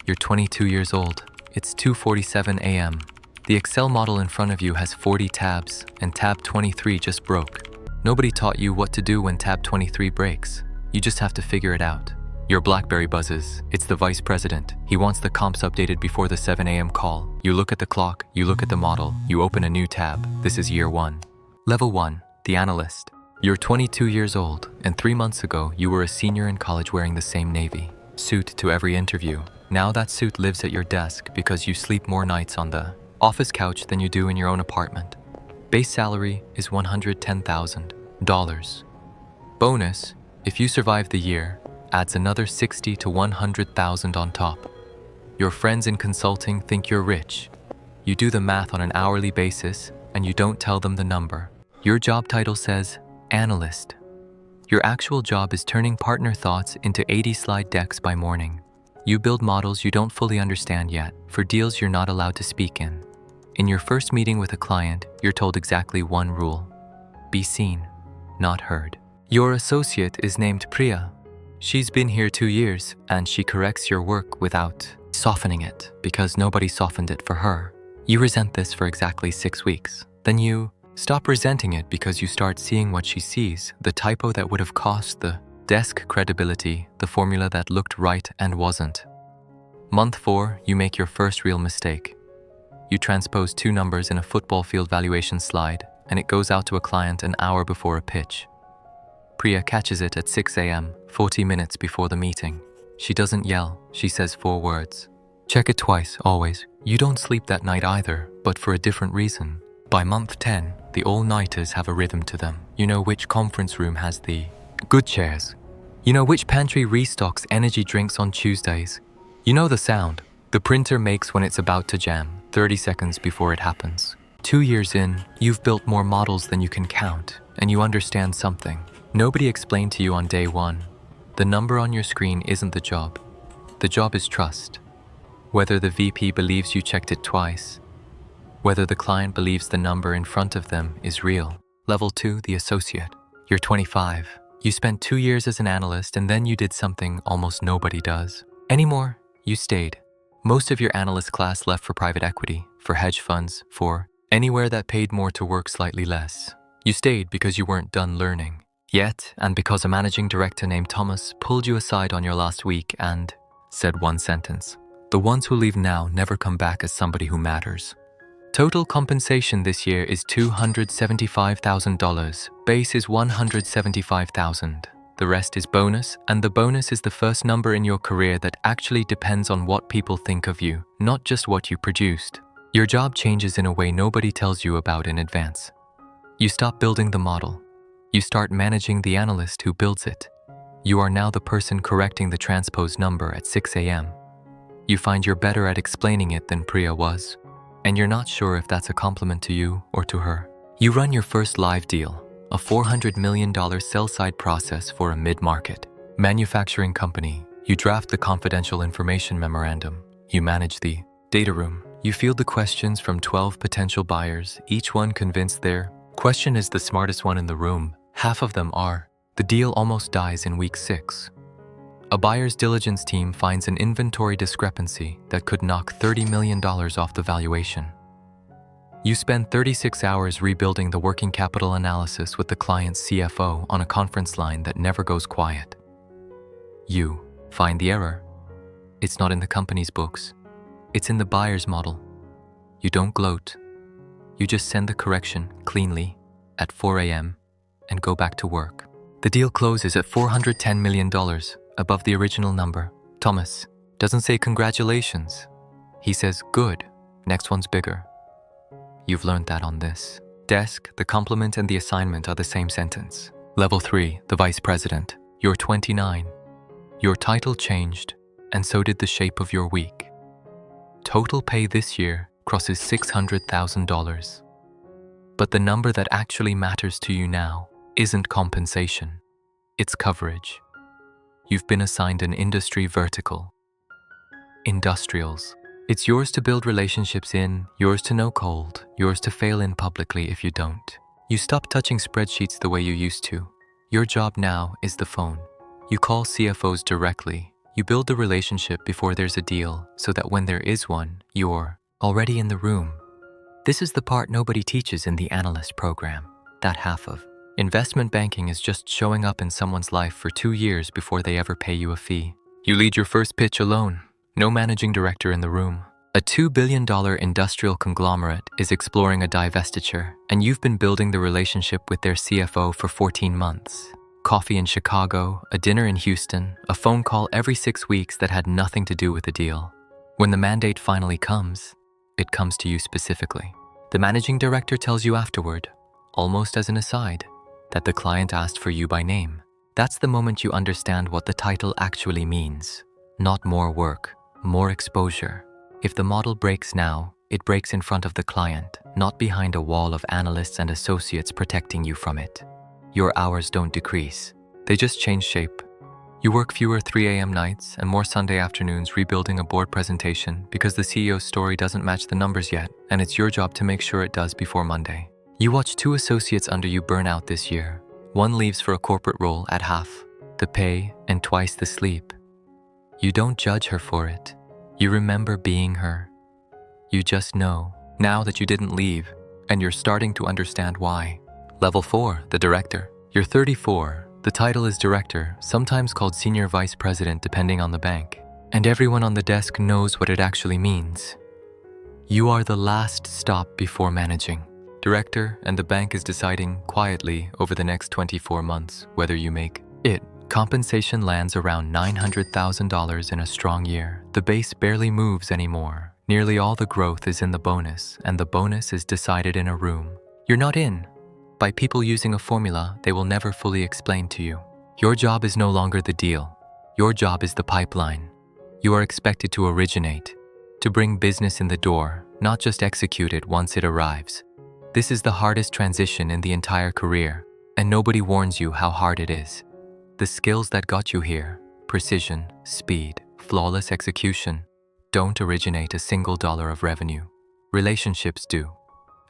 You're 22 years old. It's 2:47 a.m. The Excel model in front of you has 40 tabs, and tab 23 just broke. Nobody taught you what to do when tab 23 breaks. You just have to figure it out. Your BlackBerry buzzes. It's the vice president. He wants the comps updated before the 7 a.m. call. You look at the clock, you look at the model, you open a new tab. This is year 1. Level 1, the analyst. You're 22 years old, and 3 months ago, you were a senior in college wearing the same navy suit to every interview. Now that suit lives at your desk because you sleep more nights on the office couch than you do in your own apartment. Base salary is $110,000. Bonus, if you survive the year, adds another $60,000 to $100,000 on top. Your friends in consulting think you're rich. You do the math on an hourly basis, and you don't tell them the number. Your job title says Analyst. Your actual job is turning partner thoughts into 80 slide decks by morning. You build models you don't fully understand yet for deals you're not allowed to speak in. In your first meeting with a client, you're told exactly one rule: be seen, not heard. Your associate is named Priya. She's been here 2 years, and she corrects your work without softening it because nobody softened it for her. You resent this for exactly 6 weeks. Then you stop resenting it because you start seeing what she sees, the typo that would have cost the desk credibility, the formula that looked right and wasn't. Month 4, you make your first real mistake. You transpose 2 numbers in a football field valuation slide, and it goes out to a client an hour before a pitch. Priya catches it at 6 a.m., 40 minutes before the meeting. She doesn't yell, she says 4 words. Check it twice, always. You don't sleep that night either, but for a different reason. By month 10, the all-nighters have a rhythm to them. You know which conference room has the good chairs. You know which pantry restocks energy drinks on Tuesdays. You know the sound the printer makes when it's about to jam, 30 seconds before it happens. 2 years in, you've built more models than you can count, and you understand something. Nobody explained to you on day 1. The number on your screen isn't the job. The job is trust. Whether the VP believes you checked it twice, whether the client believes the number in front of them is real. Level 2, the associate. You're 25. You spent 2 years as an analyst, and then you did something almost nobody does. Anymore, you stayed. Most of your analyst class left for private equity, for hedge funds, for anywhere that paid more to work slightly less. You stayed because you weren't done learning yet, and because a managing director named Thomas pulled you aside on your last week and said one sentence: the ones who leave now never come back as somebody who matters. Total compensation this year is $275,000. Base is $175,000. The rest is bonus, and the bonus is the first number in your career that actually depends on what people think of you, not just what you produced. Your job changes in a way nobody tells you about in advance. You stop building the model. You start managing the analyst who builds it. You are now the person correcting the transpose number at 6 a.m. You find you're better at explaining it than Priya was, and you're not sure if that's a compliment to you or to her. You run your first live deal, a $400 million sell-side process for a mid-market manufacturing company. You draft the confidential information memorandum. You manage the data room. You field the questions from 12 potential buyers, each one convinced their question is the smartest one in the room. Half of them are. The deal almost dies in week 6. A buyer's diligence team finds an inventory discrepancy that could knock $30 million off the valuation. You spend 36 hours rebuilding the working capital analysis with the client's CFO on a conference line that never goes quiet. You find the error. It's not in the company's books. It's in the buyer's model. You don't gloat. You just send the correction cleanly at 4 a.m. and go back to work. The deal closes at $410 million, above the original number. Thomas doesn't say congratulations. He says good. Next one's bigger. You've learned that on this desk. The compliment and the assignment are the same sentence. Level 3, the vice president. You're 29. Your title changed, and so did the shape of your week. Total pay this year crosses $600,000. But the number that actually matters to you now isn't compensation. It's coverage. You've been assigned an industry vertical. Industrials. It's yours to build relationships in, yours to know cold, yours to fail in publicly if you don't. You stop touching spreadsheets the way you used to. Your job now is the phone. You call CFOs directly. You build the relationship before there's a deal so that when there is one, you're already in the room. This is the part nobody teaches in the Analyst program. That half of investment banking is just showing up in someone's life for 2 years before they ever pay you a fee. You lead your first pitch alone, no managing director in the room. A $2 billion industrial conglomerate is exploring a divestiture, and you've been building the relationship with their CFO for 14 months. Coffee in Chicago, a dinner in Houston, a phone call every 6 weeks that had nothing to do with the deal. When the mandate finally comes, it comes to you specifically. The managing director tells you afterward, almost as an aside, that the client asked for you by name. That's the moment you understand what the title actually means. Not more work, more exposure. If the model breaks now, it breaks in front of the client, not behind a wall of analysts and associates protecting you from it. Your hours don't decrease. They just change shape. You work fewer 3 a.m. nights and more Sunday afternoons rebuilding a board presentation because the CEO's story doesn't match the numbers yet, and it's your job to make sure it does before Monday. You watch 2 associates under you burn out this year. One leaves for a corporate role at half the pay and twice the sleep. You don't judge her for it. You remember being her. You just know, now that you didn't leave, and you're starting to understand why. Level 4, the director. You're 34. The title is director, sometimes called senior vice president depending on the bank. And everyone on the desk knows what it actually means. You are the last stop before managing. Director, and the bank is deciding quietly over the next 24 months whether you make it. Compensation lands around $900,000 in a strong year. The base barely moves anymore. Nearly all the growth is in the bonus, and the bonus is decided in a room. You're not in. By people using a formula they will never fully explain to you. Your job is no longer the deal. Your job is the pipeline. You are expected to originate, to bring business in the door, not just execute it once it arrives. This is the hardest transition in the entire career, and nobody warns you how hard it is. The skills that got you here, precision, speed, flawless execution, don't originate a single dollar of revenue. Relationships do.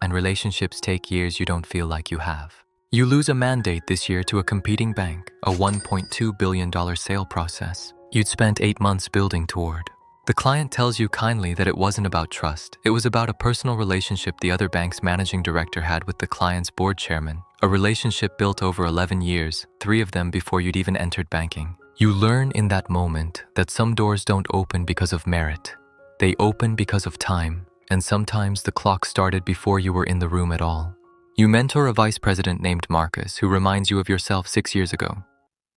And relationships take years you don't feel like you have. You lose a mandate this year to a competing bank, a $1.2 billion sale process you'd spent 8 months building toward. The client tells you kindly that it wasn't about trust. It was about a personal relationship the other bank's managing director had with the client's board chairman, a relationship built over 11 years, 3 of them before you'd even entered banking. You learn in that moment that some doors don't open because of merit. They open because of time. And sometimes the clock started before you were in the room at all. You mentor a vice president named Marcus who reminds you of yourself 6 years ago.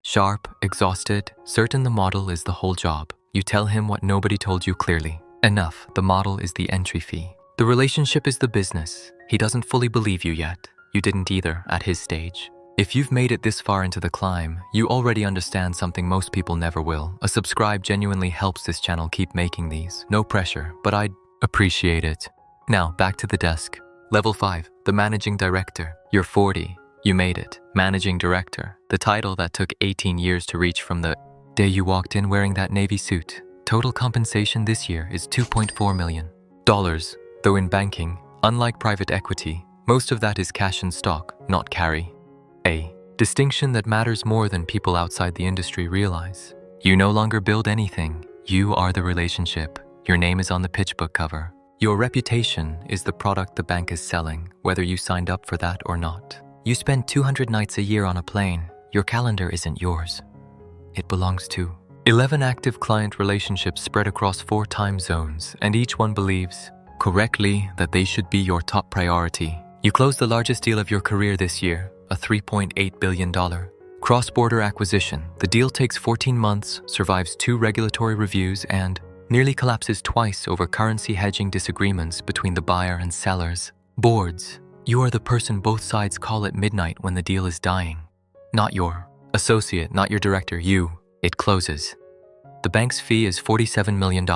Sharp, exhausted, certain the model is the whole job. You tell him what nobody told you clearly. Enough, the model is the entry fee. The relationship is the business. He doesn't fully believe you yet. You didn't either at his stage. If you've made it this far into the climb, you already understand something most people never will. A subscribe genuinely helps this channel keep making these. No pressure, but I'd appreciate it. Now, back to the desk. Level 5, the managing director. You're 40. You made it. Managing director. The title that took 18 years to reach from the day you walked in wearing that navy suit. Total compensation this year is $2.4 million. Though in banking, unlike private equity, most of that is cash and stock, not carry. A distinction that matters more than people outside the industry realize. You no longer build anything. You are the relationship. Your name is on the pitch book cover. Your reputation is the product the bank is selling, whether you signed up for that or not. You spend 200 nights a year on a plane. Your calendar isn't yours. It belongs to 11 active client relationships spread across 4 time zones, and each one believes, correctly, that they should be your top priority. You closed the largest deal of your career this year, a $3.8 billion cross-border acquisition. The deal takes 14 months, survives 2 regulatory reviews, and nearly collapses twice over currency hedging disagreements between the buyer and sellers. Boards. You are the person both sides call at midnight when the deal is dying. Not your associate, not your director, you. It closes. The bank's fee is $47 million.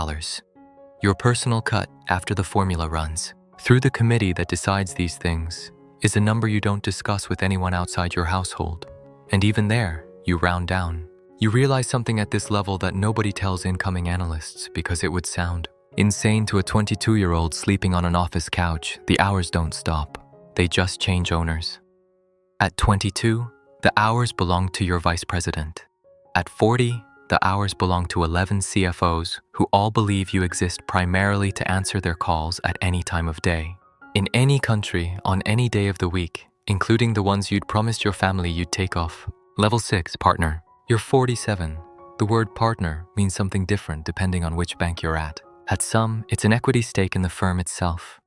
Your personal cut after the formula runs through the committee that decides these things is a number you don't discuss with anyone outside your household. And even there, you round down. You realize something at this level that nobody tells incoming analysts because it would sound insane to a 22-year-old sleeping on an office couch. The hours don't stop. They just change owners. At 22, the hours belong to your vice president. At 40, The hours belong to 11 CFOs who all believe you exist primarily to answer their calls at any time of day. In any country, on any day of the week, including the ones you'd promised your family you'd take off. Level 6, partner. You're 47. The word partner means something different depending on which bank you're at. At some, it's an equity stake in the firm itself.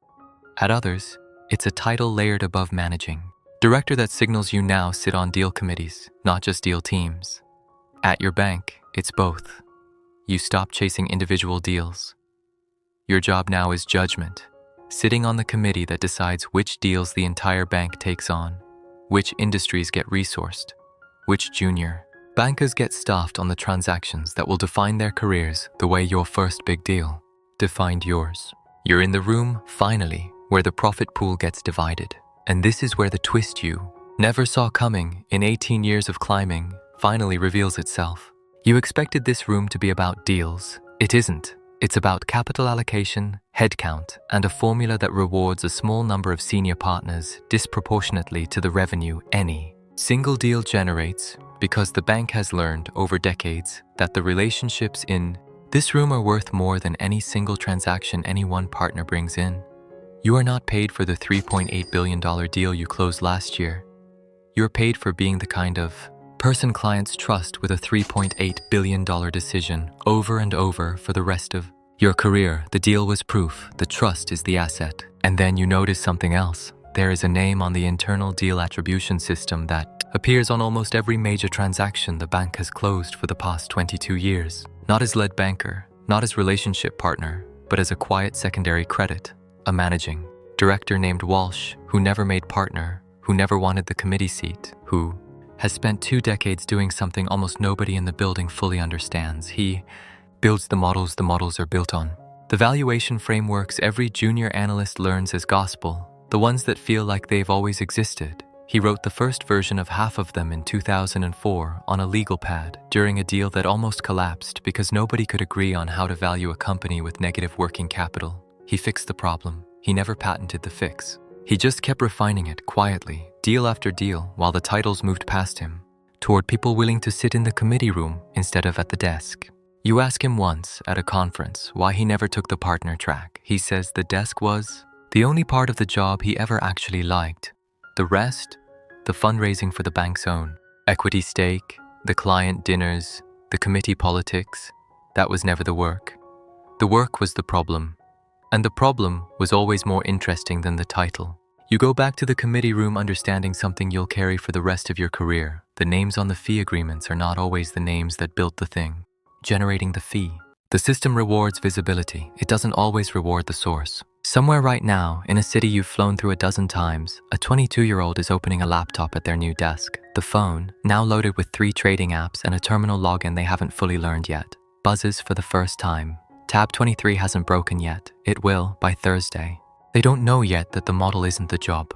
At others, it's a title layered above managing. Director that signals you now sit on deal committees, not just deal teams. At your bank, it's both. You stop chasing individual deals. Your job now is judgment, sitting on the committee that decides which deals the entire bank takes on, which industries get resourced, which junior. Bankers get staffed on the transactions that will define their careers the way your first big deal defined yours. You're in the room, finally, where the profit pool gets divided. And this is where the twist you never saw coming in 18 years of climbing finally reveals itself. You expected this room to be about deals. It isn't. It's about capital allocation, headcount, and a formula that rewards a small number of senior partners disproportionately to the revenue any single deal generates, because the bank has learned over decades that the relationships in this room are worth more than any single transaction any one partner brings in. You are not paid for the $3.8 billion deal you closed last year. You're paid for being the kind of person clients trust with a $3.8 billion decision over and over for the rest of your career. The deal was proof, the trust is the asset. And then you notice something else. There is a name on the internal deal attribution system that appears on almost every major transaction the bank has closed for the past 22 years. Not as lead banker, not as relationship partner, but as a quiet secondary credit. A managing director named Walsh, who never made partner, who never wanted the committee seat, who has spent 2 decades doing something almost nobody in the building fully understands. He builds the models are built on. The valuation frameworks every junior analyst learns as gospel, the ones that feel like they've always existed. He wrote the first version of half of them in 2004 on a legal pad during a deal that almost collapsed because nobody could agree on how to value a company with negative working capital. He fixed the problem. He never patented the fix. He just kept refining it quietly, deal after deal, while the titles moved past him, toward people willing to sit in the committee room instead of at the desk. You ask him once at a conference why he never took the partner track. He says the desk was the only part of the job he ever actually liked. The rest, the fundraising for the bank's own equity stake, the client dinners, the committee politics, that was never the work. The work was the problem. And the problem was always more interesting than the title. You go back to the committee room understanding something you'll carry for the rest of your career. The names on the fee agreements are not always the names that built the thing, generating the fee. The system rewards visibility. It doesn't always reward the source. Somewhere right now, in a city you've flown through a dozen times, a 22-year-old is opening a laptop at their new desk. The phone, now loaded with 3 trading apps and a terminal login they haven't fully learned yet, buzzes for the first time. Tab 23 hasn't broken yet. It will by Thursday. They don't know yet that the model isn't the job.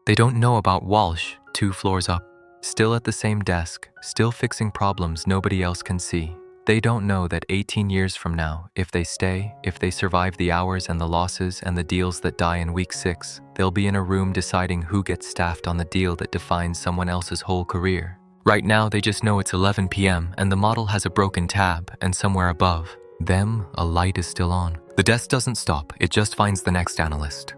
They don't know about Walsh, 2 floors up, still at the same desk, still fixing problems nobody else can see. They don't know that 18 years from now, if they stay, if they survive the hours and the losses and the deals that die in week 6, they'll be in a room deciding who gets staffed on the deal that defines someone else's whole career. Right now, they just know it's 11 p.m. and the model has a broken tab, and somewhere above them, a light is still on. The desk doesn't stop, it just finds the next analyst.